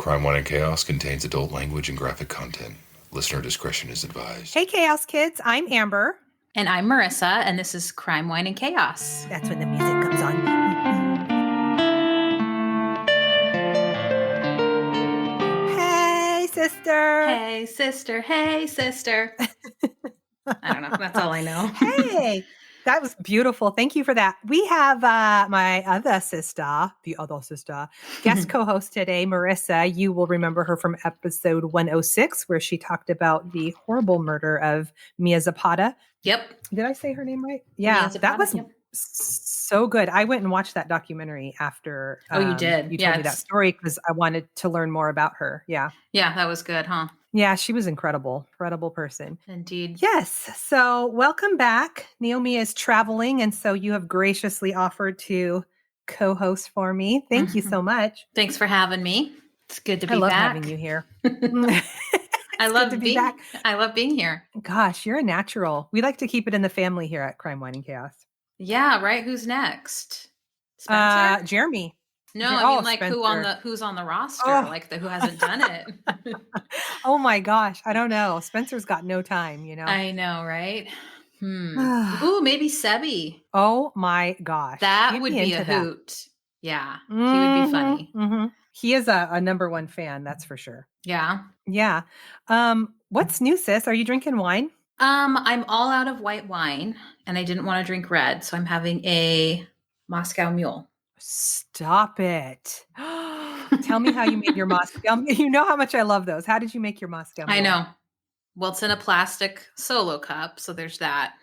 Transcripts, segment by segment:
Crime, Wine, and Chaos contains adult language and graphic content. Listener discretion is advised. Hey, Chaos Kids. I'm Amber. And I'm Marissa, and this is Crime, Wine, and Chaos. That's when the music comes on. Hey, sister. Hey, sister. Hey, sister. I don't know. That's all I know. Hey, that was beautiful. Thank you for that. We have my other sister, guest co-host today, Marissa. You will remember her from episode 106, where she talked about the horrible murder of Mia Zapata. Yep. Did I say her name right? Yeah, that was so good. I went and watched that documentary after. You did? You told me that story because I wanted to learn more about her. Yeah. Yeah, that was good, huh? Yeah, she was incredible person. Indeed. Yes. So welcome back. Naomi is traveling, and so you have graciously offered to co-host for me. Thank you so much. Thanks for having me. It's good to be back. I love having you here. I love being back. I love being here. Gosh, you're a natural. We like to keep it in the family here at Crime, Wine, and Chaos. Yeah, right. Who's next? Spencer? Jeremy. No, I mean like Spencer. who's on the roster, like who hasn't done it. Oh my gosh, I don't know. Spencer's got no time, you know. I know, right? Ooh, maybe Sebi. Oh my gosh, that would be a hoot. Yeah, he would be funny. Mm-hmm. He is a number one fan, that's for sure. Yeah. Yeah. What's new, sis? Are you drinking wine? I'm all out of white wine, and I didn't want to drink red, so I'm having a Moscow Mule. Stop it. Tell me how you made your Moscow. You know how much I love those. How did you make your Moscow Mule? I know. Well, it's in a plastic solo cup, so there's that.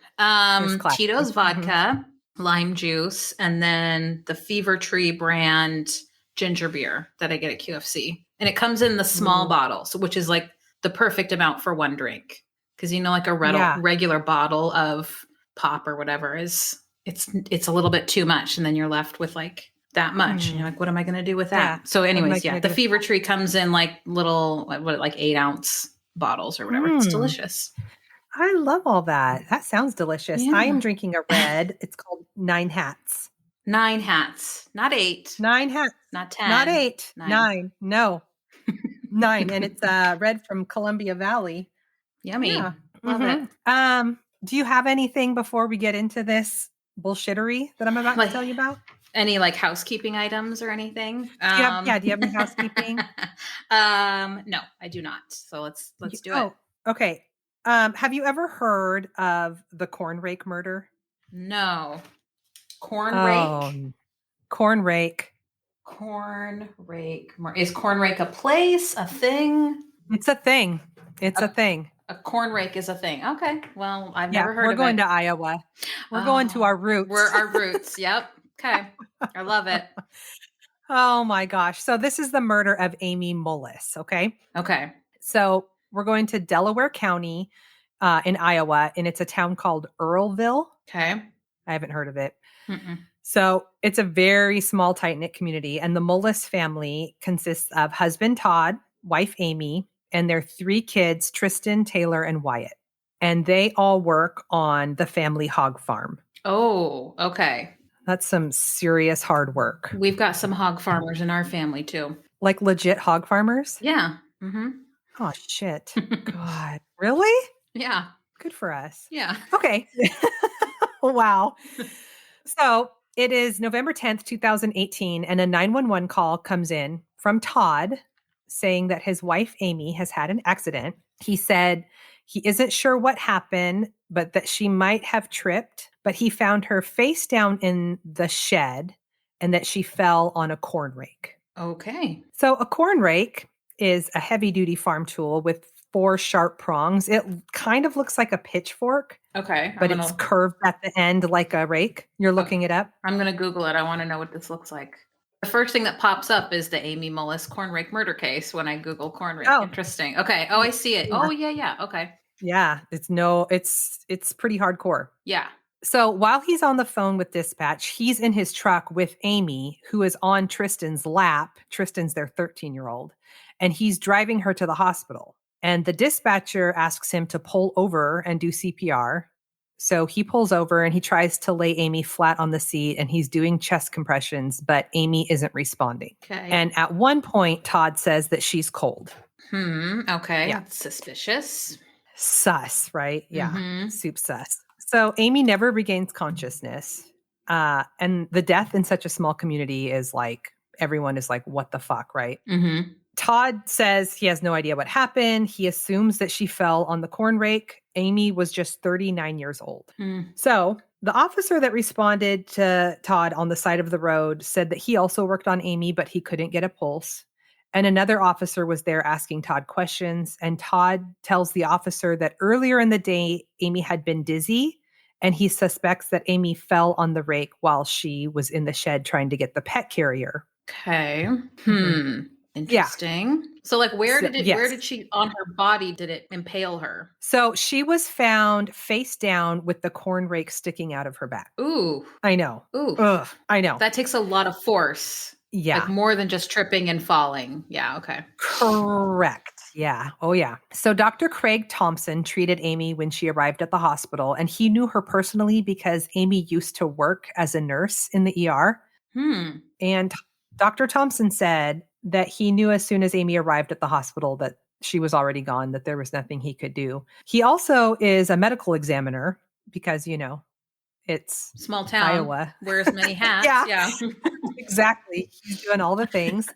Tito's vodka, lime juice, and then the Fever Tree brand ginger beer that I get at QFC. And it comes in the small bottle, so which is like the perfect amount for one drink. Because like a regular bottle of pop or whatever it's a little bit too much, and then you're left with like that much. And you're like, what am I going to do with that? Yeah. So anyways, the Fever Tree comes in like little, like 8-ounce bottles or whatever. It's delicious. I love all that. That sounds delicious. Yeah. I am drinking a red. It's called 9 Hats. 9 Hats, not 8. 9 Hats, not 10, not 8. 9. No, 9, and it's red from Columbia Valley. Yummy, love it. Do you have anything before we get into this bullshittery that I'm about to tell you about? Any like housekeeping items or anything? Do you have any housekeeping? No, I do not. So let's do it. Okay. Have you ever heard of the Corn Rake murder? No. Corn Rake. Corn Rake. Corn Rake. Is Corn Rake a place? A thing? It's a thing. It's a thing. A corn rake is a thing. Okay. Well, I've never heard of it. We're going to Iowa. We're going to our roots. We're our roots. Yep. Okay. I love it. Oh my gosh. So this is the murder of Amy Mullis. Okay. Okay. So we're going to Delaware County in Iowa, and it's a town called Earlville. Okay. I haven't heard of it. Mm-mm. So it's a very small, tight-knit community. And the Mullis family consists of husband Todd, wife Amy, and their 3 kids, Tristan, Taylor, and Wyatt. And they all work on the family hog farm. Oh, okay. That's some serious hard work. We've got some hog farmers in our family too. Like legit hog farmers? Yeah. Mm-hmm. Oh, shit. God. Really? Yeah. Good for us. Yeah. Okay. Wow. So it is November 10th, 2018, and a 911 call comes in from Todd saying that his wife, Amy, has had an accident. He said he isn't sure what happened, but that she might have tripped, but he found her face down in the shed and that she fell on a corn rake. Okay. So a corn rake is a heavy-duty farm tool with 4 sharp prongs. It kind of looks like a pitchfork. Okay. But it's curved at the end like a rake. You're looking it up? I'm going to Google it. I want to know what this looks like. The first thing that pops up is the Amy Mullis corn rake murder case when I Google corn rake. Oh. Interesting. Okay. Oh, I see it. Yeah. Oh, yeah. Okay. Yeah. It's pretty hardcore. Yeah. So while he's on the phone with dispatch, he's in his truck with Amy, who is on Tristan's lap. Tristan's their 13-year-old. And he's driving her to the hospital. And the dispatcher asks him to pull over and do CPR. So he pulls over and he tries to lay Amy flat on the seat and he's doing chest compressions, but Amy isn't responding. Okay. And at one point, Todd says that she's cold. Okay. Yeah. That's suspicious. Sus, right? Yeah. Mhm. Soup sus. So Amy never regains consciousness. And the death in such a small community is like, everyone is like, what the fuck, right? Mm-hmm. Todd says he has no idea what happened. He assumes that she fell on the corn rake. Amy was just 39 years old. So the officer that responded to Todd on the side of the road said that he also worked on Amy, but he couldn't get a pulse. And another officer was there asking Todd questions. And Todd tells the officer that earlier in the day, Amy had been dizzy. And he suspects that Amy fell on the rake while she was in the shed trying to get the pet carrier. Okay. Mhm. Interesting. Yeah. So like where did she on her body did it impale her? So she was found face down with the corn rake sticking out of her back. Ooh. I know. Ooh. Ugh, I know. That takes a lot of force. Yeah. Like more than just tripping and falling. Yeah, okay. Correct. Yeah. Oh yeah. So Dr. Craig Thompson treated Amy when she arrived at the hospital, and he knew her personally because Amy used to work as a nurse in the ER. And Dr. Thompson said that he knew as soon as Amy arrived at the hospital that she was already gone, that there was nothing he could do. He also is a medical examiner because, you know, it's small town. Iowa. Wears many hats. Yeah. Exactly. He's doing all the things.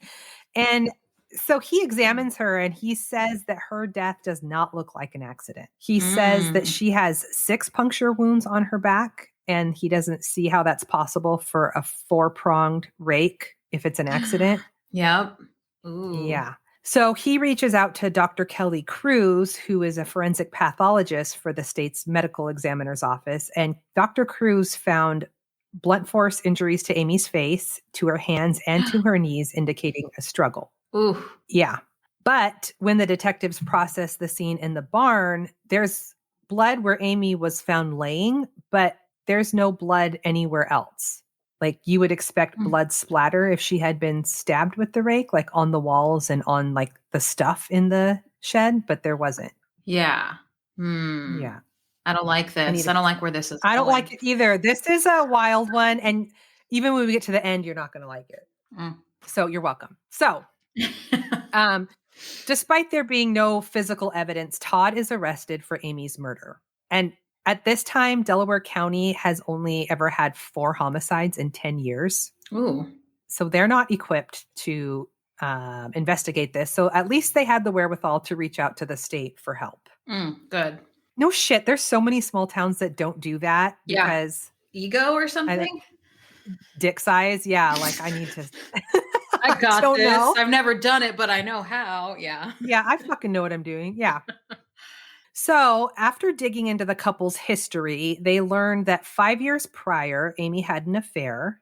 And so he examines her and he says that her death does not look like an accident. He says that she has 6 puncture wounds on her back, and he doesn't see how that's possible for a 4-pronged rake if it's an accident. Yep. Ooh. Yeah. So he reaches out to Dr. Kelly Cruz, who is a forensic pathologist for the state's medical examiner's office. And Dr. Cruz found blunt force injuries to Amy's face, to her hands, and to her knees, indicating a struggle. Ooh. Yeah. But when the detectives process the scene in the barn, there's blood where Amy was found laying, but there's no blood anywhere else. Like you would expect blood splatter if she had been stabbed with the rake, like on the walls and on like the stuff in the shed, but there wasn't. Yeah. Yeah. I don't like this. I don't like where this is I don't going. like it either. This is a wild one. And even when we get to the end, you're not going to like it. So you're welcome. So despite there being no physical evidence, Todd is arrested for Amy's murder. And at this time, Delaware County has only ever had 4 homicides in 10 years. Ooh. So they're not equipped to investigate this. So at least they had the wherewithal to reach out to the state for help. Good. No shit. There's so many small towns that don't do that because ego or something. Dick size. Yeah. Like I need to. I got don't this. know. I've never done it, but I know how. Yeah. Yeah. I fucking know what I'm doing. Yeah. So after digging into the couple's history, they learned that 5 years prior, Amy had an affair,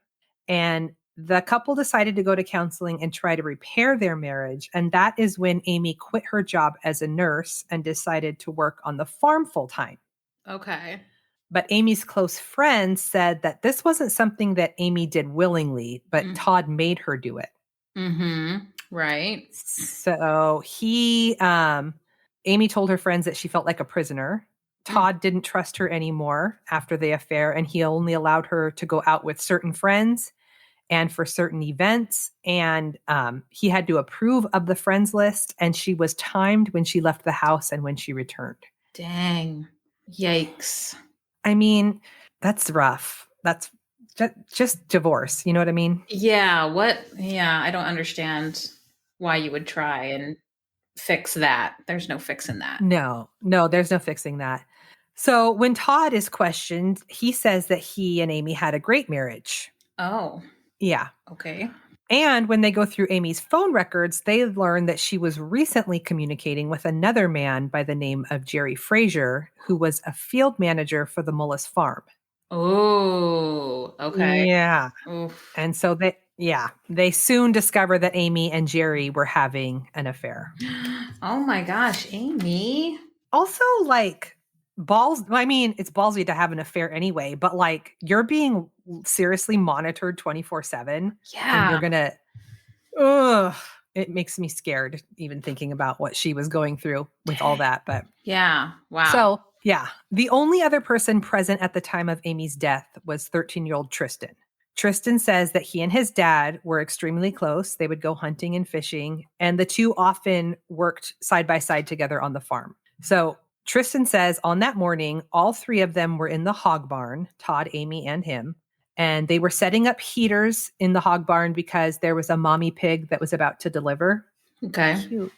and the couple decided to go to counseling and try to repair their marriage. And that is when Amy quit her job as a nurse and decided to work on the farm full time. Okay. But Amy's close friends said that this wasn't something that Amy did willingly, but Todd made her do it. Right. So Amy told her friends that she felt like a prisoner. Todd didn't trust her anymore after the affair, and he only allowed her to go out with certain friends and for certain events. And he had to approve of the friends list, and she was timed when she left the house and when she returned. Dang. Yikes. I mean, that's rough. That's just divorce. You know what I mean? Yeah. What? Yeah. I don't understand why you would try and fix that. There's no fixing that. No, there's no fixing that. So when Todd is questioned, he says that he and Amy had a great marriage. Oh. Yeah. Okay. And when they go through Amy's phone records, they learn that she was recently communicating with another man by the name of Jerry Frazier, who was a field manager for the Mullis farm. Oh, okay. Yeah. Oof. And so they soon discover that Amy and Jerry were having an affair. Oh my gosh, Amy. Also, like, it's ballsy to have an affair anyway, but like you're being seriously monitored 24/7. Yeah. And you're gonna, it makes me scared even thinking about what she was going through with all that. But yeah. Wow. So Yeah. The only other person present at the time of Amy's death was 13-year-old Tristan. Tristan says that he and his dad were extremely close. They would go hunting and fishing, and the two often worked side by side together on the farm. So Tristan says on that morning, all three of them were in the hog barn, Todd, Amy, and him. And they were setting up heaters in the hog barn because there was a mommy pig that was about to deliver. Okay. Cute.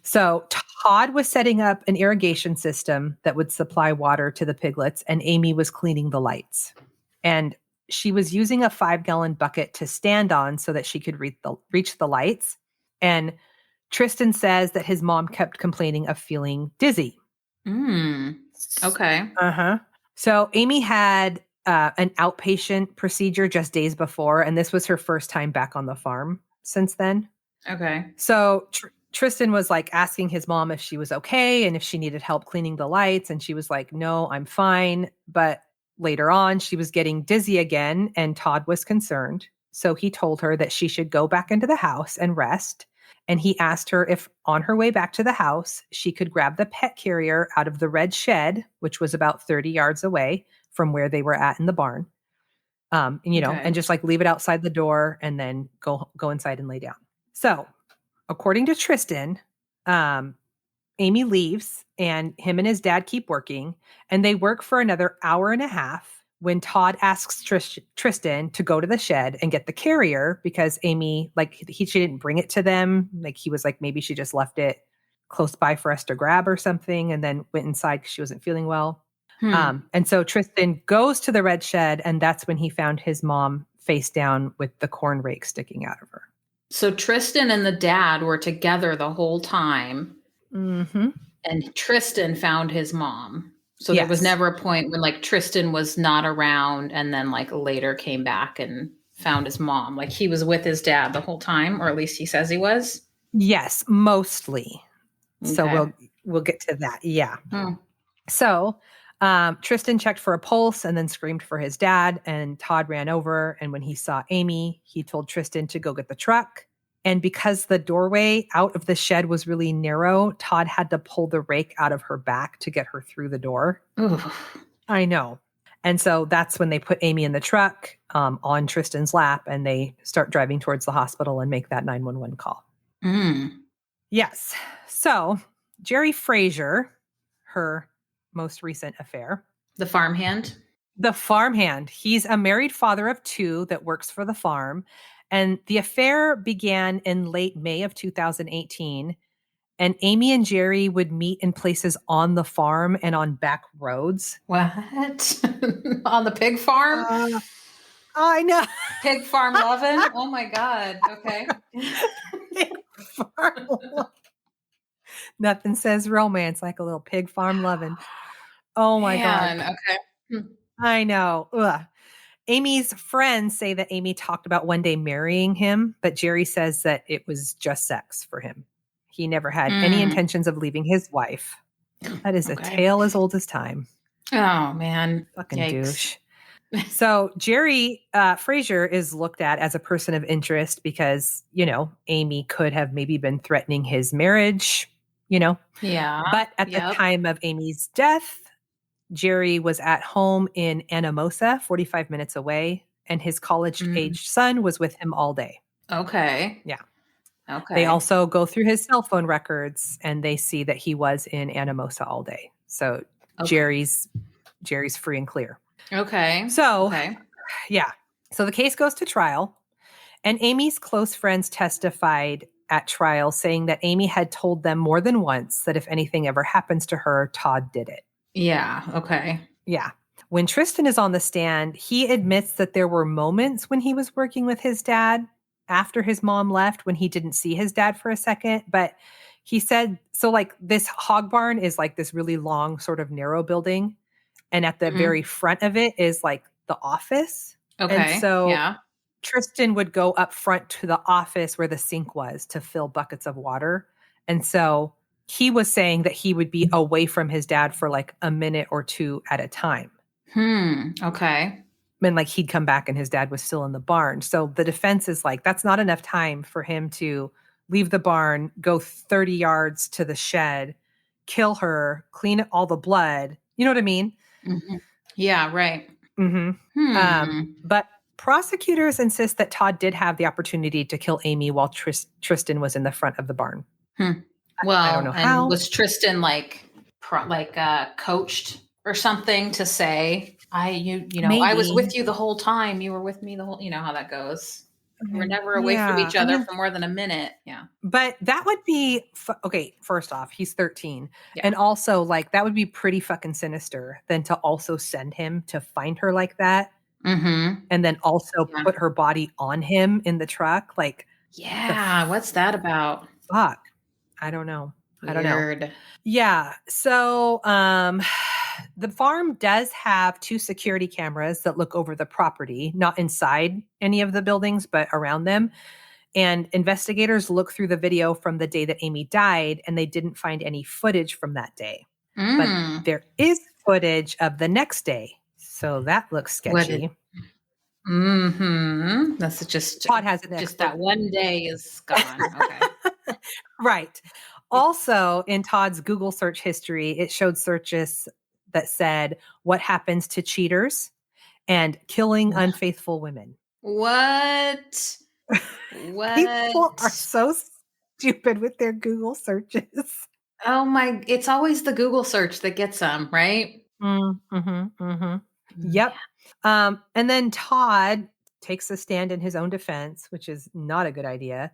So Todd was setting up an irrigation system that would supply water to the piglets, and Amy was cleaning the lights. And she was using a 5-gallon bucket to stand on so that she could reach the lights. And Tristan says that his mom kept complaining of feeling dizzy. Okay. Uh-huh. So Amy had an outpatient procedure just days before, and this was her first time back on the farm since then. Okay. So Tristan was like asking his mom if she was okay and if she needed help cleaning the lights. And she was like, no, I'm fine. But later on, she was getting dizzy again, and Todd was concerned. So he told her that she should go back into the house and rest. And he asked her if on her way back to the house, she could grab the pet carrier out of the red shed, which was about 30 yards away from where they were at in the barn. And just like leave it outside the door and then go inside and lay down. So according to Tristan, Amy leaves and him and his dad keep working, and they work for another hour and a half when Todd asks Tristan to go to the shed and get the carrier because Amy, she didn't bring it to them. Like he was like, maybe she just left it close by for us to grab or something, and then went inside because she wasn't feeling well. And so Tristan goes to the red shed, and that's when he found his mom face down with the corn rake sticking out of her. So Tristan and the dad were together the whole time. Mm-hmm. And Tristan found his mom. So there was never a point when like Tristan was not around and then like later came back and found his mom. Like he was with his dad the whole time, or at least he says he was. Yes, mostly. Okay. So we'll get to that. Yeah. So Tristan checked for a pulse and then screamed for his dad, and Todd ran over. And when he saw Amy, he told Tristan to go get the truck. And because the doorway out of the shed was really narrow, Todd had to pull the rake out of her back to get her through the door. Oof. I know. And so that's when they put Amy in the truck on Tristan's lap, and they start driving towards the hospital and make that 911 call. Yes. So Jerry Frazier, her most recent affair. The farmhand? The farmhand. He's a married father of 2 that works for the farm. And the affair began in late May of 2018. And Amy and Jerry would meet in places on the farm and on back roads. What? On the pig farm? I know. Pig farm lovin'? Oh my God. Okay. Pig farm. Nothing says romance like a little pig farm lovin'. Oh my God. Okay. I know. Ugh. Amy's friends say that Amy talked about one day marrying him, but Jerry says that it was just sex for him. He never had any intentions of leaving his wife. That is a tale as old as time. Oh, man. Fucking douche. So Jerry Frazier is looked at as a person of interest because, Amy could have maybe been threatening his marriage, Yeah. But at the time of Amy's death, Jerry was at home in Anamosa, 45 minutes away, and his college-aged son was with him all day. Okay. Yeah. Okay. They also go through his cell phone records, and they see that he was in Anamosa all day. So Jerry's free and clear. Okay. So, yeah. So the case goes to trial, and Amy's close friends testified at trial saying that Amy had told them more than once that if anything ever happens to her, Todd did it. Yeah. Okay. Yeah. When Tristan is on the stand, he admits that there were moments when he was working with his dad after his mom left when he didn't see his dad for a second. But he said, so like this hog barn is like this really long sort of narrow building. And at the very front of it is like the office. Okay. And so Tristan would go up front to the office where the sink was to fill buckets of water. And so he was saying that he would be away from his dad for like a minute or 2 at a time. Okay. And like he'd come back and his dad was still in the barn. So the defense is like, that's not enough time for him to leave the barn, go 30 yards to the shed, kill her, clean all the blood. You know what I mean? Mm-hmm. Yeah, right. But prosecutors insist that Todd did have the opportunity to kill Amy while Tristan was in the front of the barn. Well, I don't know and how. was Tristan coached or something to say, I was with you the whole time. You were with me the whole, you know how that goes. We're never away from each other for more than a minute. Yeah. But that would be, okay, first off, he's 13. Yeah. And also, like, that would be pretty fucking sinister than to also send him to find her like that. Mm-hmm. And then also put her body on him in the truck. Like, what's that about? Fuck. I don't know. Weird. I don't know. Yeah. So, the farm does have 2 security cameras that look over the property, not inside any of the buildings, but around them. And investigators looked through the video from the day that Amy died, and they didn't find any footage from that day. But there is footage of the next day. So that looks sketchy. That's just Todd has it just that one day is gone. Okay. Right. Also, in Todd's Google search history, it showed searches that said, "What happens to cheaters?" and "killing unfaithful women." What? People are so stupid with their Google searches. Oh my, it's always the Google search that gets them, right? Yep. And then Todd takes a stand in his own defense, which is not a good idea.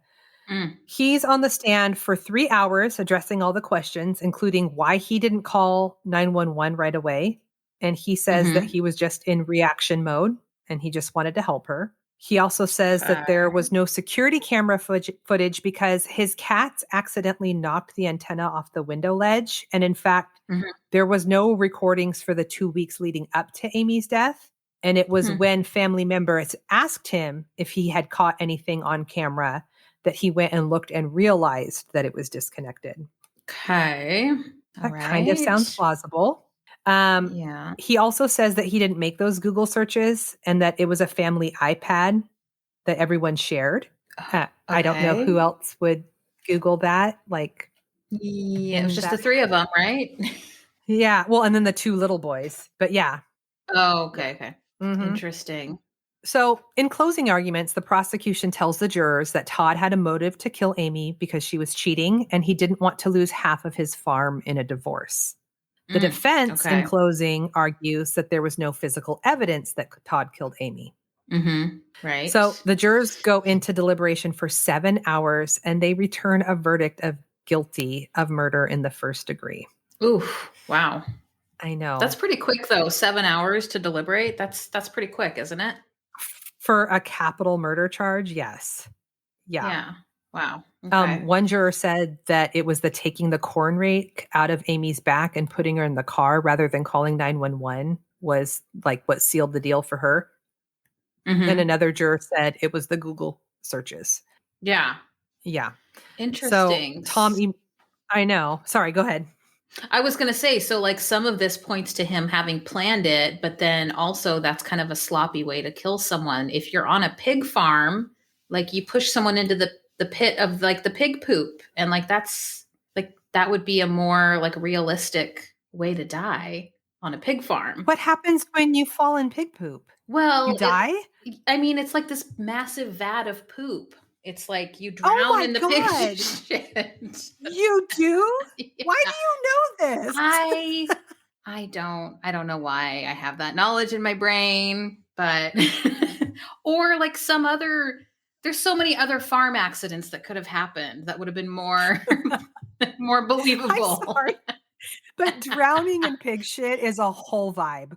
He's on the stand for 3 hours addressing all the questions, including why he didn't call 911 right away. And he says that he was just in reaction mode and he just wanted to help her. He also says that there was no security camera footage because his cats accidentally knocked the antenna off the window ledge. And in fact, there was no recordings for the 2 weeks leading up to Amy's death. And it was when family members asked him if he had caught anything on camera that he went and looked and realized that it was disconnected. Okay. That kind of sounds plausible. He also says that he didn't make those Google searches and that it was a family iPad that everyone shared. I don't know who else would Google that. Like, it was just the 3 of them, right? Yeah. Well, and then the 2 little boys. But yeah. Oh, okay. Interesting. So, in closing arguments, the prosecution tells the jurors that Todd had a motive to kill Amy because she was cheating and he didn't want to lose half of his farm in a divorce. The defense, in closing, argues that there was no physical evidence that Todd killed Amy. Right. So the jurors go into deliberation for 7 hours and they return a verdict of guilty of murder in the first degree. Oof. Wow. I know. That's pretty quick, though. 7 hours to deliberate. That's pretty quick, isn't it? For a capital murder charge, yes. Yeah. Wow. Okay. One juror said that it was the taking the corn rake out of Amy's back and putting her in the car rather than calling 911 was like what sealed the deal for her. And another juror said it was the Google searches. Yeah. So Interesting. Tom, I know. Sorry, go ahead. I was going to say, so like some of this points to him having planned it, but then also that's kind of a sloppy way to kill someone. If you're on a pig farm, like you push someone into the pit of like the pig poop, and like that's like that would be a more like realistic way to die on a pig farm. What happens when you fall in pig poop? Well, you die? It's like this massive vat of poop. It's like you drown in the pig shit. You do? Yeah. Why do you know this? I don't know why I have that knowledge in my brain, but or like there's so many other farm accidents that could have happened that would have been more more believable. I'm sorry, but drowning in pig shit is a whole vibe.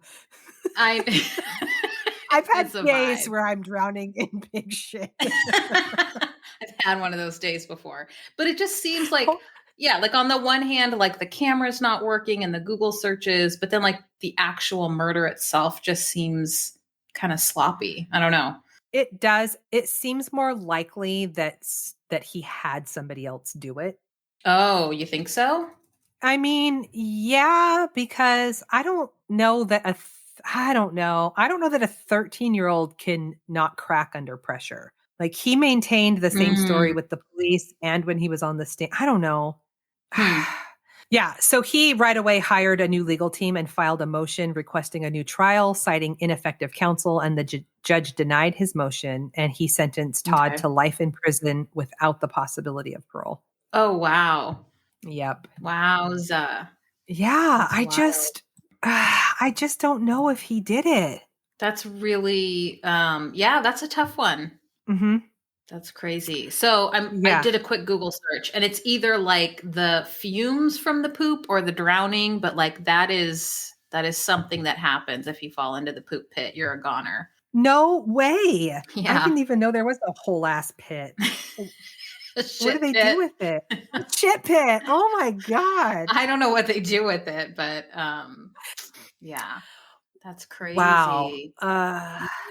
I've had days where I'm drowning in pig shit. I've had one of those days before, but it just seems like, like on the one hand, like the camera's not working and the Google searches, but then like the actual murder itself just seems kind of sloppy. I don't know. It does. It seems more likely that he had somebody else do it. Oh, you think so? I mean, yeah, because I don't know that a 13-year-old can not crack under pressure. Like he maintained the same story with the police and when he was on the stand. I don't know. Yeah. So he right away hired a new legal team and filed a motion requesting a new trial, citing ineffective counsel. And the judge denied his motion, and he sentenced Todd to life in prison without the possibility of parole. Oh, wow. Yep. Wowza. Yeah. I just don't know if he did it. That's really, that's a tough one. Mm-hmm. That's crazy. So I did a quick Google search, and it's either like the fumes from the poop or the drowning, but like that is something that happens if you fall into the poop pit. You're a goner. No way. Yeah. I didn't even know there was a whole ass pit. What do they do with it? A shit pit. Oh my God. I don't know what they do with it, but yeah. That's crazy. Wow.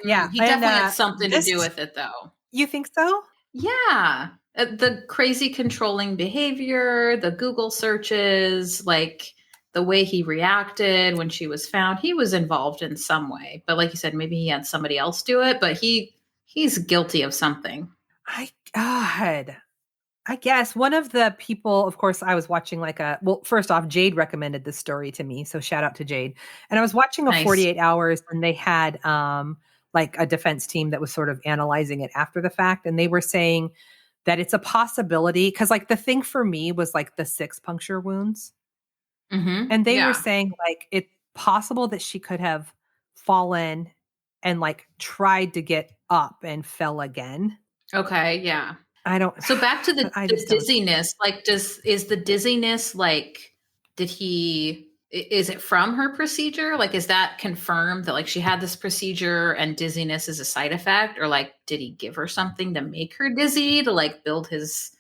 Yeah. He definitely had something to do with it, though. You think so? Yeah. The crazy controlling behavior, the Google searches, like the way he reacted when she was found, he was involved in some way. But like you said, maybe he had somebody else do it, but he's guilty of something. I guess one of the people, of course, I was watching first off, Jade recommended this story to me. So shout out to Jade. And I was watching a 48 Hours, and they had like a defense team that was sort of analyzing it after the fact. And they were saying that it's a possibility, because like the thing for me was like the 6 puncture wounds. Mm-hmm. And they were saying like it's possible that she could have fallen and like tried to get up and fell again. Okay. Yeah. So back to the dizziness, like is the dizziness like, is it from her procedure? Like, is that confirmed that like she had this procedure and dizziness is a side effect, or like, did he give her something to make her dizzy to like build his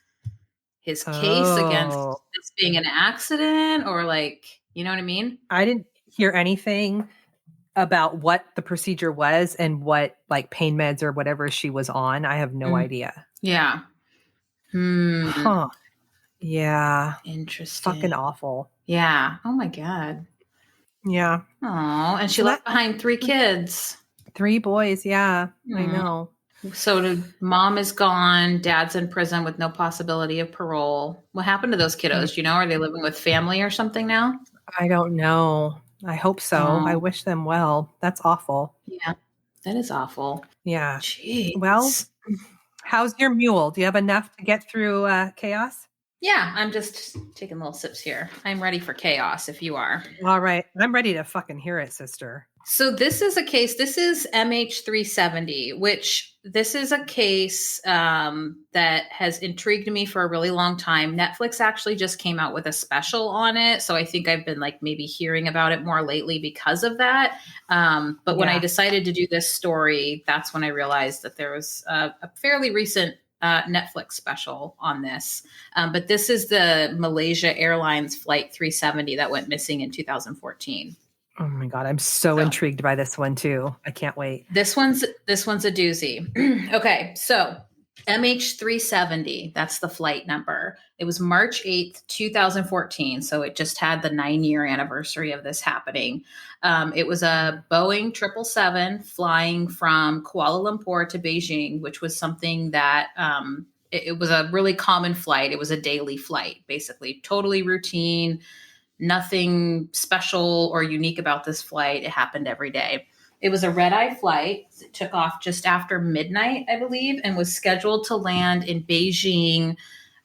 case against this being an accident, or like, you know what I mean? I didn't hear anything about what the procedure was and what like pain meds or whatever she was on. I have no idea. Yeah. Huh. Yeah. Interesting. Fucking awful. Yeah. Oh my God. Yeah. Oh, and she left behind 3 kids. 3 boys. Yeah. I know. So mom is gone. Dad's in prison with no possibility of parole. What happened to those kiddos? Do you know? Are they living with family or something now? I don't know. I hope so. I wish them well. That's awful. Yeah. That is awful. Yeah. Jeez. Well, how's your mule? Do you have enough to get through chaos? Yeah, I'm just taking little sips here. I'm ready for chaos if you are. All right. I'm ready to fucking hear it, sister. So this is a case, this is MH370, which this is a case that has intrigued me for a really long time. Netflix actually just came out with a special on it. So I think I've been like maybe hearing about it more lately because of that. But when I decided to do this story, that's when I realized that there was a fairly recent Netflix special on this. But this is the Malaysia Airlines Flight 370 that went missing in 2014. Oh my God. I'm so intrigued by this one too. I can't wait. This one's a doozy. Okay. So MH370, that's the flight number. It was March 8th, 2014. So it just had the 9-year anniversary of this happening. It was a Boeing 777 flying from Kuala Lumpur to Beijing, which was something that it was a really common flight. It was a daily flight, basically totally routine. Nothing special or unique about this flight. It happened every day. It was a red-eye flight. It took off just after midnight, I believe, and was scheduled to land in Beijing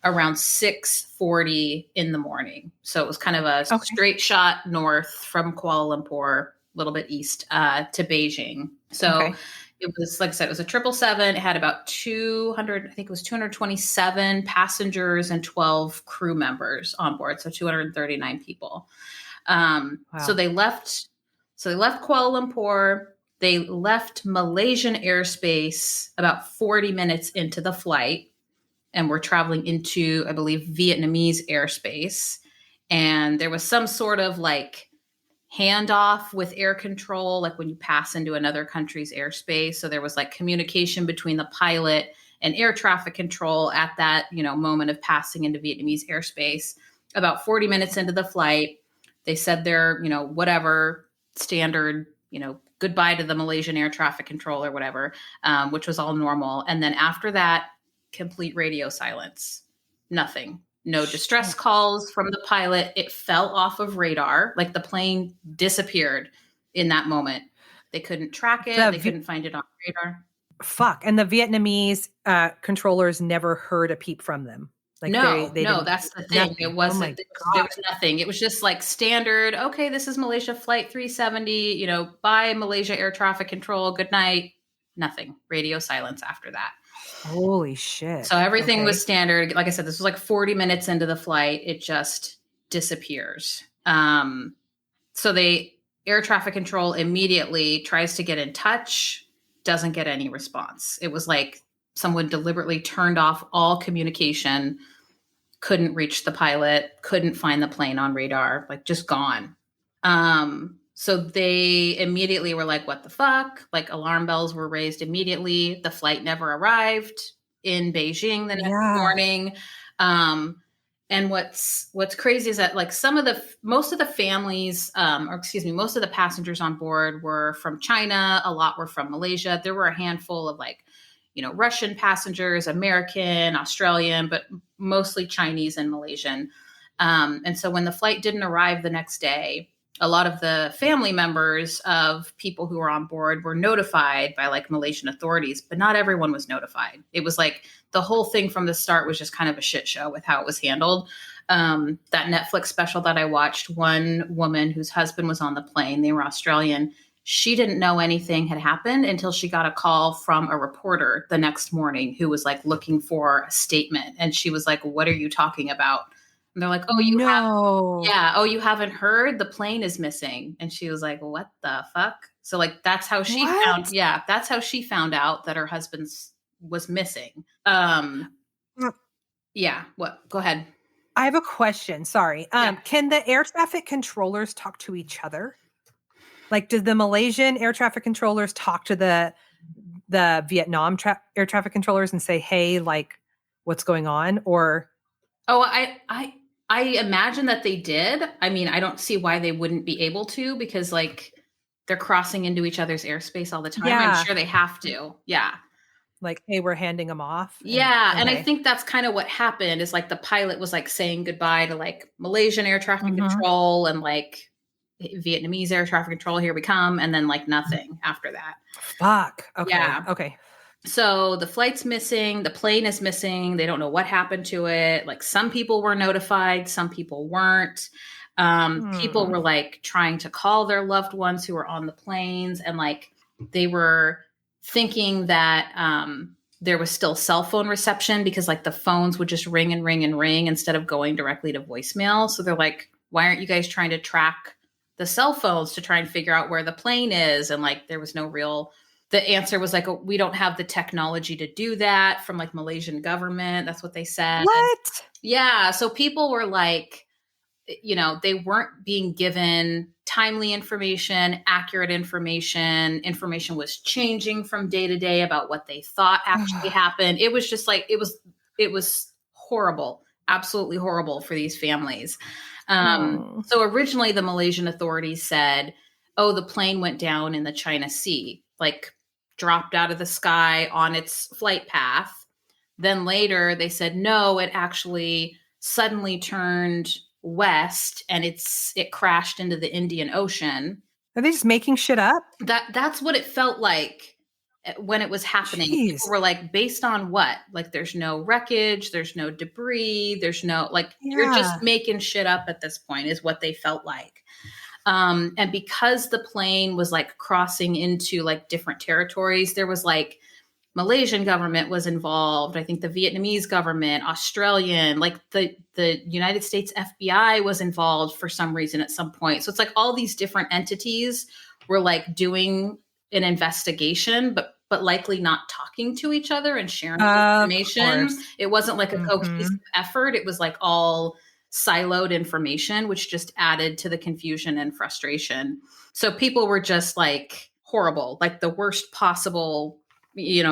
around 6:40 in the morning. So it was kind of a straight shot north from Kuala Lumpur, a little bit east to Beijing. So it was, like I said, it was a 777. It had about 227 passengers and 12 crew members on board. So 239 people. So they left Kuala Lumpur. They left Malaysian airspace about 40 minutes into the flight and were traveling into, I believe, Vietnamese airspace. And there was some sort of like handoff with air control, like when you pass into another country's airspace. So there was like communication between the pilot and air traffic control at that, moment of passing into Vietnamese airspace. About 40 minutes into the flight, they said their, whatever standard, goodbye to the Malaysian air traffic control or whatever, which was all normal. And then after that, complete radio silence. Nothing. No distress calls from the pilot. It fell off of radar. Like the plane disappeared in that moment. They couldn't track it. They couldn't find it on radar. Fuck. And the Vietnamese controllers never heard a peep from them. Like no, they that's the thing. Nothing. It wasn't, there was nothing. It was just like standard. Okay, this is Malaysia Flight 370, bye Malaysia Air Traffic Control. Good night. Nothing. Radio silence after that. Holy shit. So everything was standard. Like I said, this was like 40 minutes into the flight. It just disappears. So air traffic control immediately tries to get in touch, doesn't get any response. It was like someone deliberately turned off all communication, couldn't reach the pilot, couldn't find the plane on radar, like just gone. So they immediately were like, what the fuck? Like alarm bells were raised immediately. The flight never arrived in Beijing the next morning. And what's crazy is that like most of the families, most of the passengers on board were from China. A lot were from Malaysia. There were a handful of Russian passengers, American, Australian, but mostly Chinese and Malaysian. And so when the flight didn't arrive the next day, a lot of the family members of people who were on board were notified by Malaysian authorities, but not everyone was notified. It was the whole thing from the start was just kind of a shit show with how it was handled. That Netflix special that I watched, one woman whose husband was on the plane, they were Australian. She didn't know anything had happened until she got a call from a reporter the next morning who was looking for a statement. And she was like, what are you talking about? And they're like, oh, you haven't heard? The plane is missing. And she was like, what the fuck? So that's how she found out that her husband was missing. Yeah. What? Go ahead. I have a question. Sorry. Can the air traffic controllers talk to each other? Did the Malaysian air traffic controllers talk to the Vietnam air traffic controllers and say, hey, what's going on? Or I imagine that they did. I mean, I don't see why they wouldn't be able to because they're crossing into each other's airspace all the time. Yeah. I'm sure they have to. Yeah. Hey, we're handing them off. And I think that's kind of what happened is the pilot was saying goodbye to Malaysian air traffic control and Vietnamese air traffic control. Here we come. And then nothing after that. Fuck. Okay. Yeah. Okay. So the flight's missing, the plane is missing. They don't know what happened to it. Some people were notified, some people weren't. People were trying to call their loved ones who were on the planes and they were thinking that there was still cell phone reception because the phones would just ring and ring and ring instead of going directly to voicemail. So they're like, why aren't you guys trying to track the cell phones to try and figure out where the plane is? And there was no real... The answer was we don't have the technology to do that from Malaysian government. That's what they said. What? Yeah. So people were they weren't being given timely information, accurate information. Information was changing from day to day about what they thought actually happened. It was just it was horrible, absolutely horrible for these families. So originally the Malaysian authorities said, oh, the plane went down in the China Sea, dropped out of the sky on its flight path. Then later they said, no, it actually suddenly turned west and it crashed into the Indian Ocean. Are they just making shit up? That's what it felt like when it was happening. Jeez. People were based on what? There's no wreckage, there's no debris, there's no you're just making shit up at this point is what they felt like. And because the plane was crossing into different territories, there was Malaysian government was involved. I think the Vietnamese government, Australian, the United States FBI was involved for some reason at some point. So it's all these different entities were doing an investigation, but likely not talking to each other and sharing information. It wasn't a cohesive effort. It was all siloed information, which just added to the confusion and frustration. So people were just horrible, the worst possible,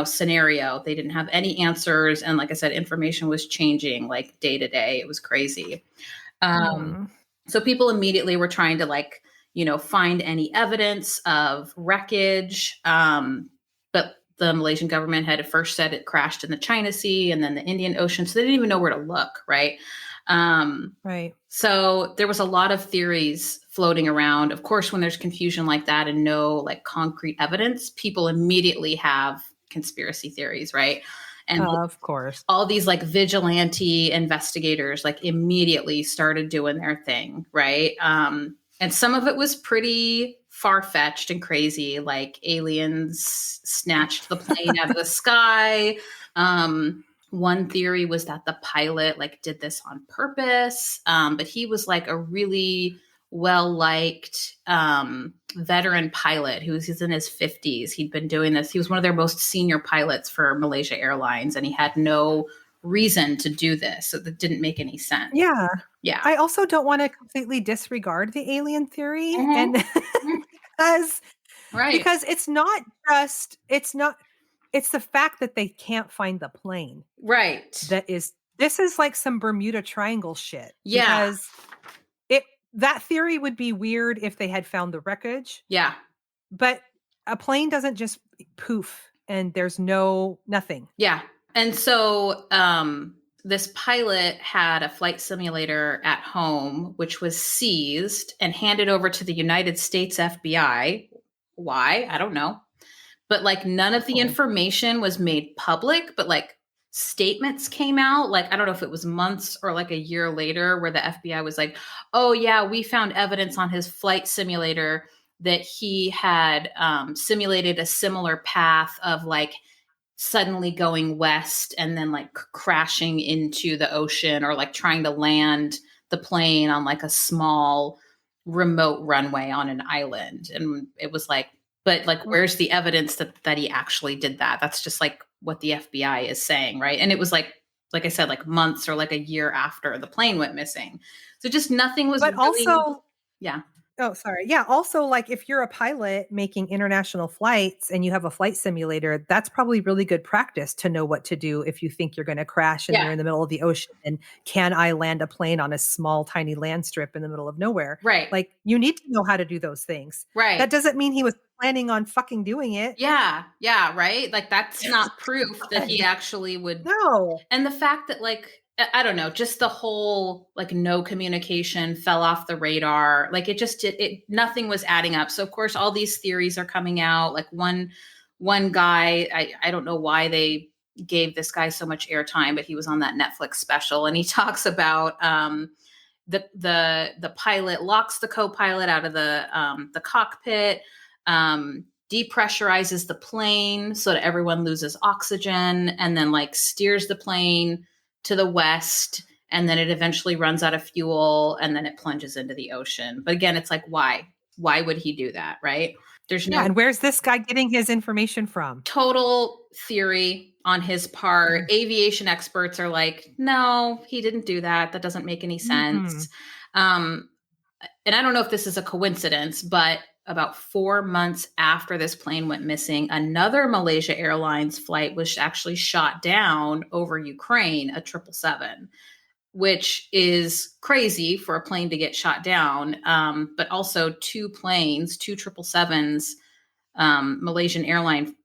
scenario. They didn't have any answers. And like I said, information was changing day to day. It was crazy. So people immediately were trying to find any evidence of wreckage. But the Malaysian government had at first said it crashed in the China Sea and then the Indian Ocean. So they didn't even know where to look. Right. Right. So there was a lot of theories floating around. Of course, when there's confusion like that and no like concrete evidence, people immediately have conspiracy theories, right? And of course, all these like vigilante investigators like immediately started doing their thing, right? And some of it was pretty far-fetched and crazy, like aliens snatched the plane out of the sky. One theory was that the pilot like did this on purpose, but he was like a really well-liked veteran pilot he's in his 50s. He'd been doing this. He was one of their most senior pilots for Malaysia Airlines, and he had no reason to do this. So that didn't make any sense. Yeah. Yeah. I also don't want to completely disregard the alien theory and because it's the fact that they can't find the plane. Right. This is like some Bermuda Triangle shit. Yeah. Because that theory would be weird if they had found the wreckage. Yeah. But a plane doesn't just poof and there's nothing. Yeah. And so this pilot had a flight simulator at home, which was seized and handed over to the United States FBI. Why? I don't know. But like none of the information was made public, but like statements came out, like I don't know if it was months or like a year later, where the FBI was like, oh yeah, we found evidence on his flight simulator that he had simulated a similar path of like suddenly going west and then like crashing into the ocean, or like trying to land the plane on like a small remote runway on an island. And it was like, but like, where's the evidence that he actually did that? That's just like what the FBI is saying, right? And it was like I said, like months or like a year after the plane went missing. So just nothing was. But really, also, yeah. Oh, sorry. Yeah. Also, like if you're a pilot making international flights and you have a flight simulator, that's probably really good practice to know what to do if you think you're going to crash and you're in the middle of the ocean. And can I land a plane on a small, tiny land strip in the middle of nowhere? Right. Like you need to know how to do those things. Right. That doesn't mean he was planning on fucking doing it. Yeah. Yeah. Right. Like that's not proof that he actually would. No. And the fact that like, I don't know, just the whole like no communication, fell off the radar. Like it nothing was adding up. So of course all these theories are coming out. Like one guy, I don't know why they gave this guy so much airtime, but he was on that Netflix special and he talks about the pilot locks the co-pilot out of the cockpit, depressurizes the plane so that everyone loses oxygen, and then like steers the plane to the west, and then it eventually runs out of fuel, and then it plunges into the ocean. But again, it's like, why would he do that? Right. There's no. And where's this guy getting his information from? Total theory on his part. Aviation experts are like, no, he didn't do that. That doesn't make any sense. And I don't know if this is a coincidence, but about 4 months after this plane went missing, another Malaysia Airlines flight was actually shot down over Ukraine, a 777, which is crazy for a plane to get shot down. But also two 777s, Malaysian airline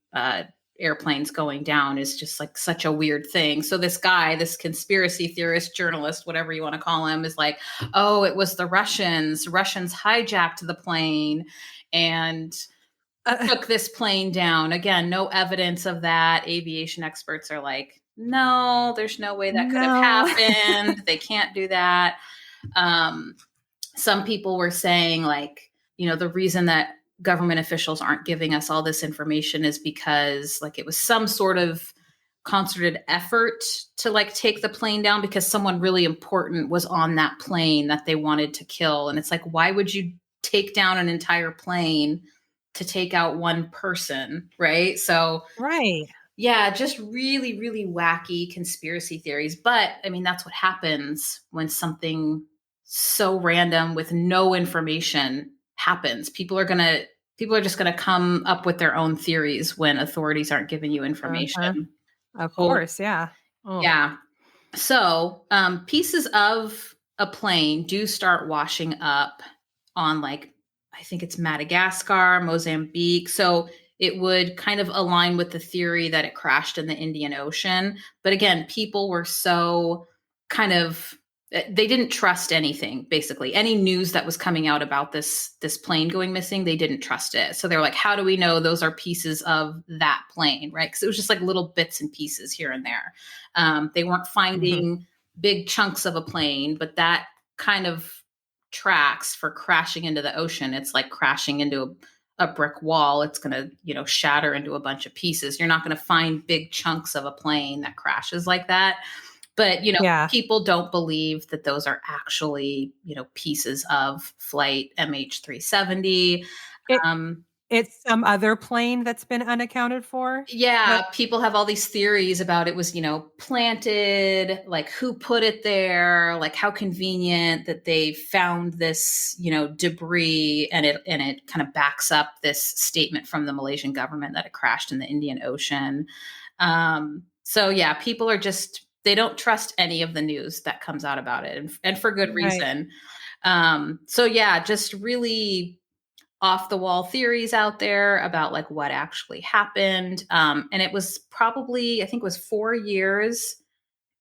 airplanes going down is just like such a weird thing. So this guy, this conspiracy theorist, journalist, whatever you want to call him, is like, oh, it was the Russians hijacked the plane and took this plane down. Again, no evidence of that. Aviation experts are like, no, there's no way that could have happened. They can't do that. Some people were saying like, the reason that government officials aren't giving us all this information is because like it was some sort of concerted effort to like take the plane down because someone really important was on that plane that they wanted to kill. And it's like, why would you take down an entire plane to take out one person? Right. So, right. Yeah, just really, really wacky conspiracy theories. But I mean, that's what happens when something so random with no information happens. People are just gonna come up with their own theories when authorities aren't giving you information. Of course, yeah. Oh. Yeah. So pieces of a plane do start washing up on like, I think it's Madagascar, Mozambique. So it would kind of align with the theory that it crashed in the Indian Ocean. But again, people were so kind of they didn't trust anything, basically. Any news that was coming out about this plane going missing, they didn't trust it. So they were like, how do we know those are pieces of that plane, right? Because it was just like little bits and pieces here and there. They weren't finding big chunks of a plane, but that kind of tracks for crashing into the ocean. It's like crashing into a brick wall. It's going to, you know, shatter into a bunch of pieces. You're not going to find big chunks of a plane that crashes like that. But, you know, people don't believe that those are actually, you know, pieces of flight MH370. It's some other plane that's been unaccounted for. Yeah. People have all these theories about it was, you know, planted, like who put it there, like how convenient that they found this, you know, debris, and it kind of backs up this statement from the Malaysian government that it crashed in the Indian Ocean. So yeah, people are just, they don't trust any of the news that comes out about it, and for good reason. So yeah, just really off the wall theories out there about like what actually happened. And it was probably, I think it was 4 years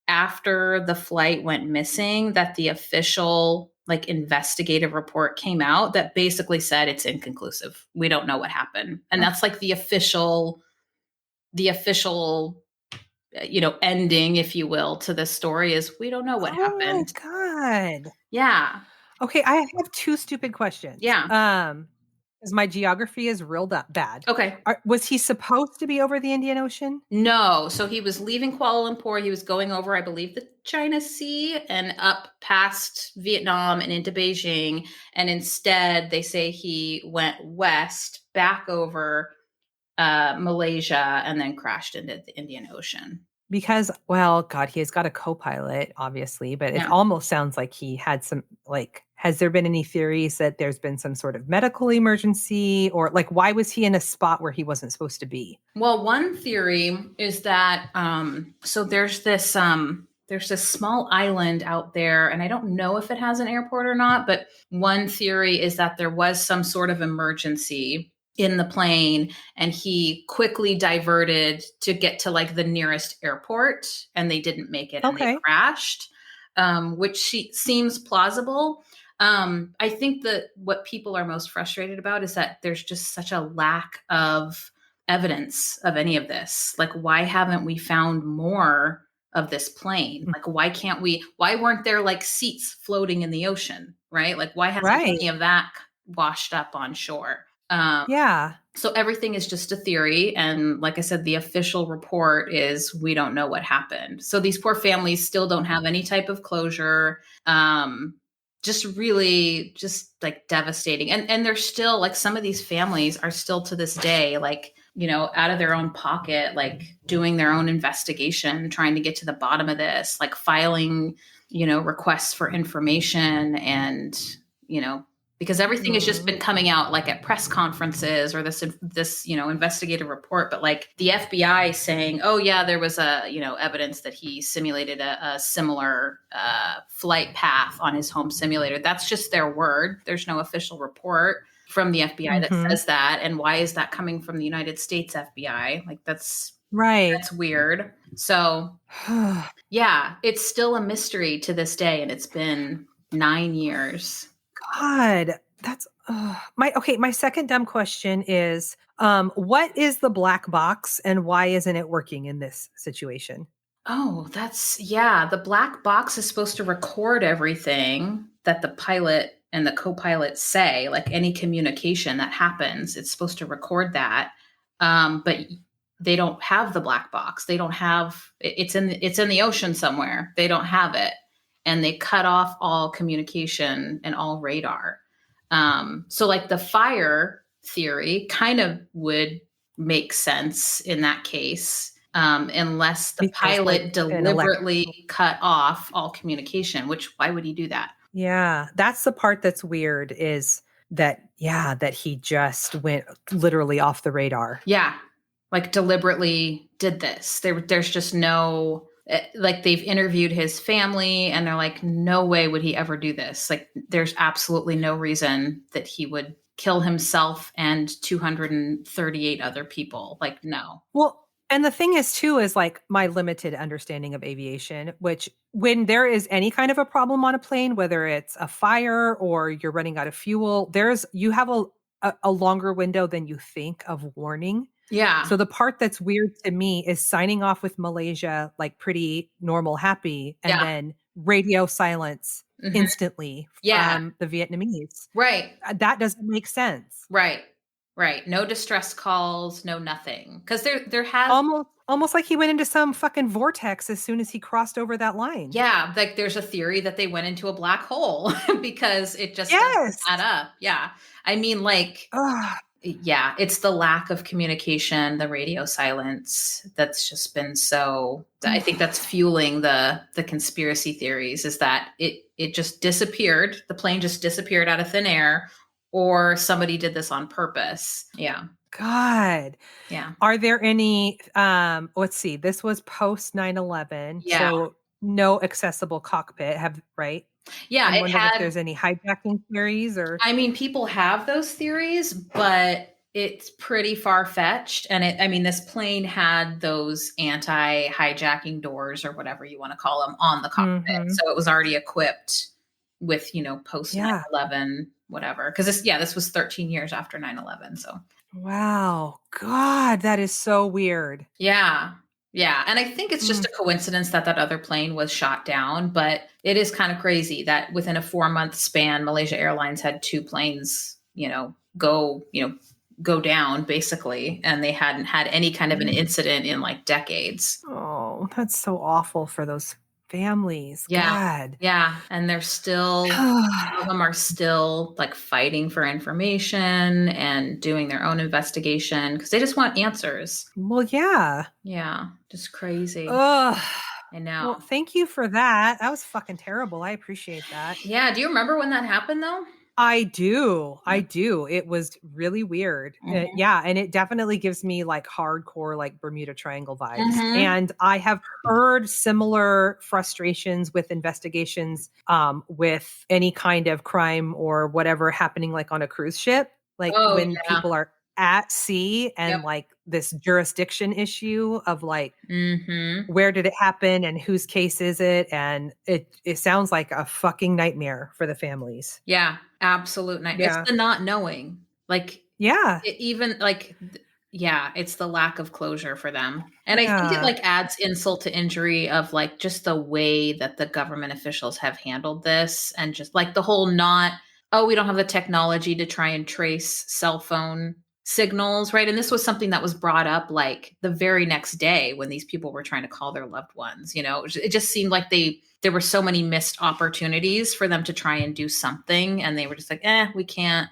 after the flight went missing that the official like investigative report came out that basically said it's inconclusive. We don't know what happened. And that's like the official, you know, ending, if you will, to this story is we don't know what happened. Oh my God. Yeah. Okay. I have 2 stupid questions. Yeah. Because my geography is real bad. Okay. Was he supposed to be over the Indian Ocean? No. So he was leaving Kuala Lumpur. He was going over, I believe, the China Sea and up past Vietnam and into Beijing. And instead, they say he went west back over Malaysia and then crashed into the Indian Ocean. Because, well, God, he has got a co-pilot, obviously, but it almost sounds like he had some, like, has there been any theories that there's been some sort of medical emergency, or like, why was he in a spot where he wasn't supposed to be? Well, one theory is that, so there's this small island out there, and I don't know if it has an airport or not, but one theory is that there was some sort of emergency in the plane and he quickly diverted to get to like the nearest airport, and they didn't make it and they crashed, which seems plausible. I think that what people are most frustrated about is that there's just such a lack of evidence of any of this. Like, why haven't we found more of this plane? Like, why weren't there like seats floating in the ocean, right? Like, why hasn't any of that washed up on shore? So everything is just a theory. And like I said, the official report is we don't know what happened. So these poor families still don't have any type of closure. Just really just like devastating. And they're still like, some of these families are still to this day, like, you know, out of their own pocket, like doing their own investigation, trying to get to the bottom of this, like filing, you know, requests for information, and, you know, because everything has just been coming out like at press conferences or this, you know, investigative report, but like the FBI saying, oh yeah, there was evidence that he simulated a similar flight path on his home simulator. That's just their word. There's no official report from the FBI that says that. And why is that coming from the United States FBI? Like that's weird. So yeah, it's still a mystery to this day. And it's been 9 years. God, that's my second dumb question is, what is the black box and why isn't it working in this situation? Oh, the black box is supposed to record everything that the pilot and the co-pilot say, like any communication that happens, it's supposed to record that. But they don't have the black box. They don't have it's in the ocean somewhere. They don't have it. And they cut off all communication and all radar. So like the fire theory kind of would make sense in that case, unless the pilot deliberately cut off all communication, which why would he do that? Yeah, that's the part that's weird, is that he just went literally off the radar. Yeah, like deliberately did this. There's just no... like they've interviewed his family and they're like, no way would he ever do this. Like there's absolutely no reason that he would kill himself and 238 other people. Like, no. Well, And the thing is, too, is like my limited understanding of aviation, which when there is any kind of a problem on a plane, whether it's a fire or you're running out of fuel, you have a longer window than you think of warning. Yeah. So the part that's weird to me is signing off with Malaysia, like pretty normal, happy, and then radio silence instantly from the Vietnamese. Right. That doesn't make sense. Right. Right. No distress calls, no nothing. Because there has almost like he went into some fucking vortex as soon as he crossed over that line. Yeah, like there's a theory that they went into a black hole because it just doesn't add up. Yeah. I mean, like, yeah, it's the lack of communication, the radio silence that's just been so. I think that's fueling the conspiracy theories. Is that it just disappeared? The plane just disappeared out of thin air. Or somebody did this on purpose. Yeah. God. Yeah. Are there any, let's see, this was post 9/11. Yeah. So no accessible cockpit, right? Yeah. I wonder if there's any hijacking theories or. I mean, people have those theories, but it's pretty far-fetched. And this plane had those anti-hijacking doors or whatever you want to call them on the cockpit. So it was already equipped with, post 9/11, whatever. Because this was 13 years after 9/11. So. Wow. God, that is so weird. Yeah. Yeah. And I think it's just a coincidence that other plane was shot down, but it is kind of crazy that within a 4-month span, Malaysia Airlines had 2 planes, go down basically. And they hadn't had any kind of an incident in like decades. Oh, that's so awful for those families. Yeah. God. Yeah. And they're still, some of them are still like fighting for information and doing their own investigation because they just want answers. Well, yeah. Yeah. Just crazy. Ugh. I know. Well, thank you for that. That was fucking terrible. I appreciate that. Yeah. Do you remember when that happened though? I do. It was really weird. Yeah. And it definitely gives me like hardcore, like Bermuda Triangle vibes. And I have heard similar frustrations with investigations with any kind of crime or whatever happening like on a cruise ship. Like when people are at sea and like this jurisdiction issue of like where did it happen and whose case is it, and it sounds like a fucking nightmare for the families. Yeah, absolute nightmare. It's the not knowing, like it's the lack of closure for them. And I think it like adds insult to injury of like just the way that the government officials have handled this, and just like the whole we don't have the technology to try and trace cell phone signals, right? And this was something that was brought up like the very next day when these people were trying to call their loved ones. It just seemed like there were so many missed opportunities for them to try and do something, and they were just like, we can't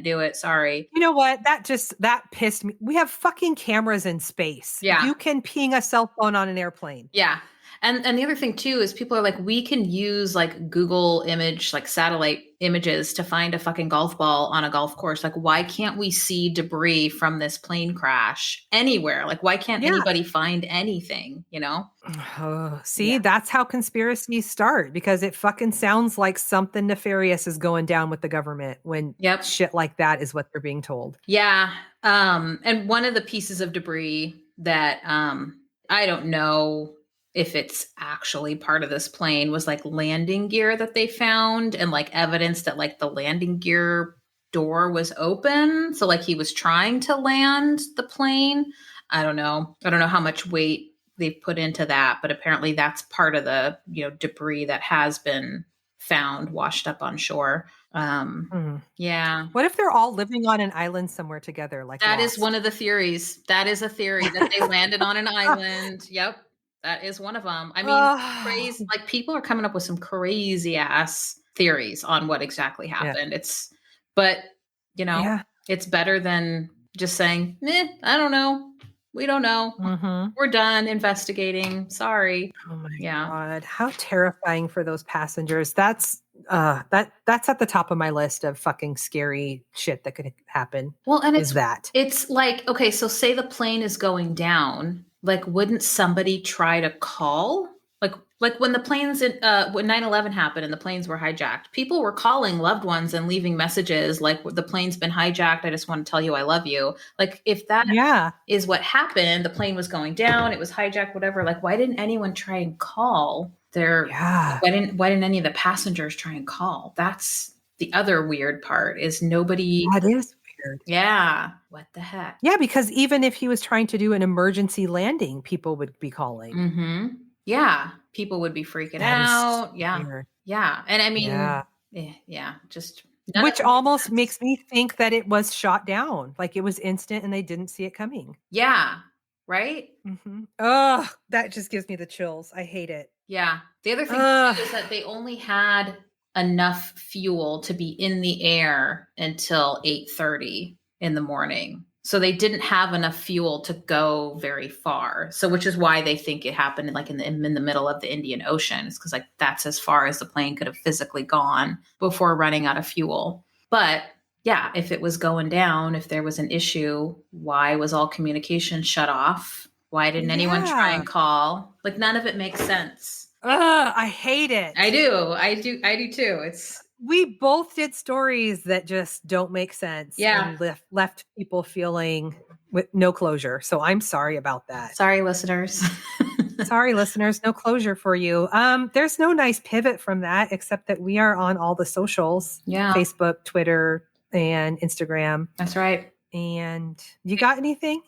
do it. Sorry. You know what? That pissed me. We have fucking cameras in space. Yeah. You can ping a cell phone on an airplane. Yeah. And the other thing too is people are like, we can use like Google image, like satellite images to find a fucking golf ball on a golf course. Like, why can't we see debris from this plane crash anywhere? Like, why can't anybody find anything, That's how conspiracies start, because it fucking sounds like something nefarious is going down with the government when shit like that is what they're being told. Yeah. And one of the pieces of debris that I don't know if it's actually part of this plane was like landing gear that they found, and like evidence that like the landing gear door was open. So like he was trying to land the plane. I don't know how much weight they've put into that, but apparently that's part of the, debris that has been found washed up on shore. Yeah. What if they're all living on an island somewhere together? Like that is one of the theories. That is a theory that they landed on an island. Yep. That is one of them. I mean, crazy. Like people are coming up with some crazy ass theories on what exactly happened. Yeah. It's better than just saying, I don't know. We don't know. We're done investigating. Sorry. Oh my God. How terrifying for those passengers. That's at the top of my list of fucking scary shit that could happen. Well, and it's like, okay, so say the plane is going down. Like, wouldn't somebody try to call? Like, Like when the planes, when 9/11 happened and the planes were hijacked, people were calling loved ones and leaving messages like, the plane's been hijacked. I just want to tell you I love you. Like if that is what happened, the plane was going down, it was hijacked, whatever. Like why didn't anyone try and call why didn't any of the passengers try and call? That's the other weird part is nobody. That is weird. Yeah. What the heck? Yeah, because even if he was trying to do an emergency landing, people would be calling. Mm-hmm. Yeah. People would be freaking out. Yeah. Weird. Yeah. And I mean, just. Which almost makes me think that it was shot down. Like it was instant and they didn't see it coming. Yeah. Right? Mm-hmm. Oh, that just gives me the chills. I hate it. Yeah. The other thing is that they only had enough fuel to be in the air until 8:30 in the morning. So they didn't have enough fuel to go very far. So which is why they think it happened like in the middle of the Indian Ocean. It's because like that's as far as the plane could have physically gone before running out of fuel. But yeah, if it was going down, if there was an issue, why was all communication shut off? Why didn't anyone try and call? Like none of it makes sense. I hate it. I do too. We both did stories that just don't make sense. Yeah. And left people feeling with no closure. So I'm sorry about that. Sorry, listeners. Sorry, listeners. No closure for you. There's no nice pivot from that, except that we are on all the socials. Yeah. Facebook, Twitter, and Instagram. That's right. And you got anything?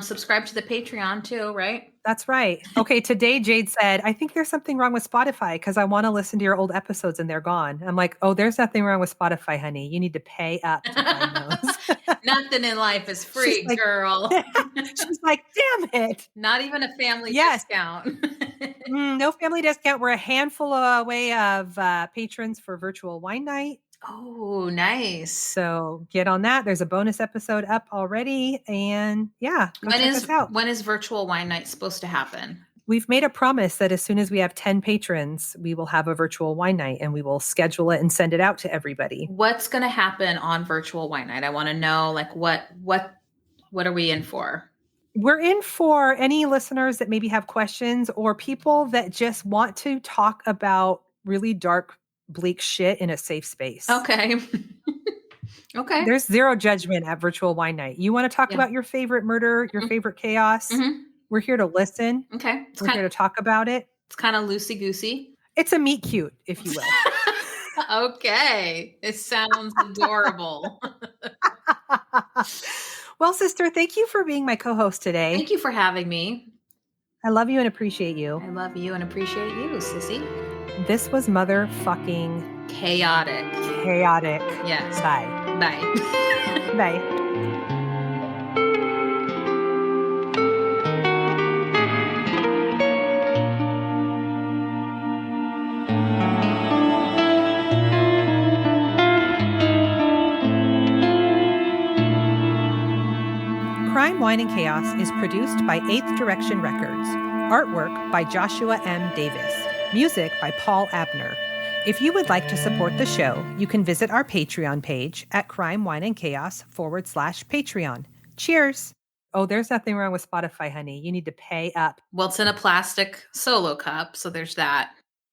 Subscribe to the Patreon too, right? That's right. Okay, today Jade said, I think there's something wrong with Spotify because I want to listen to your old episodes and they're gone. I'm like, oh, there's nothing wrong with Spotify, honey. You need to pay up to find those. Nothing in life is free, girl. She's like, damn it. Not even a family discount. No family discount. We're a handful away of patrons for virtual wine night. Oh, nice. So get on that. There's a bonus episode up already. And yeah, check us out. When is virtual wine night supposed to happen? We've made a promise that as soon as we have 10 patrons, we will have a virtual wine night and we will schedule it and send it out to everybody. What's going to happen on virtual wine night? I want to know, like, what are we in for? We're in for any listeners that maybe have questions or people that just want to talk about really dark, bleak shit in a safe space. Okay. Okay. There's zero judgment at virtual wine night. You want to talk about your favorite murder, your favorite chaos? Mm-hmm. We're here to listen. Okay. We're here to talk about it. It's kind of loosey-goosey. It's a meet cute, if you will. Okay. It sounds adorable. Well, sister, thank you for being my co-host today. Thank you for having me. I love you and appreciate you. I love you and appreciate you, sissy. This was motherfucking chaotic. Yes. Bye. Bye. Crime, Wine, and Chaos is produced by 8th Direction Records. Artwork by Joshua M. Davis. Music by Paul Abner. If you would like to support the show, you can visit our Patreon page at crimewineandchaos.com/Patreon. Cheers. Oh, there's nothing wrong with Spotify, honey. You need to pay up. Well, it's in a plastic solo cup, so there's that.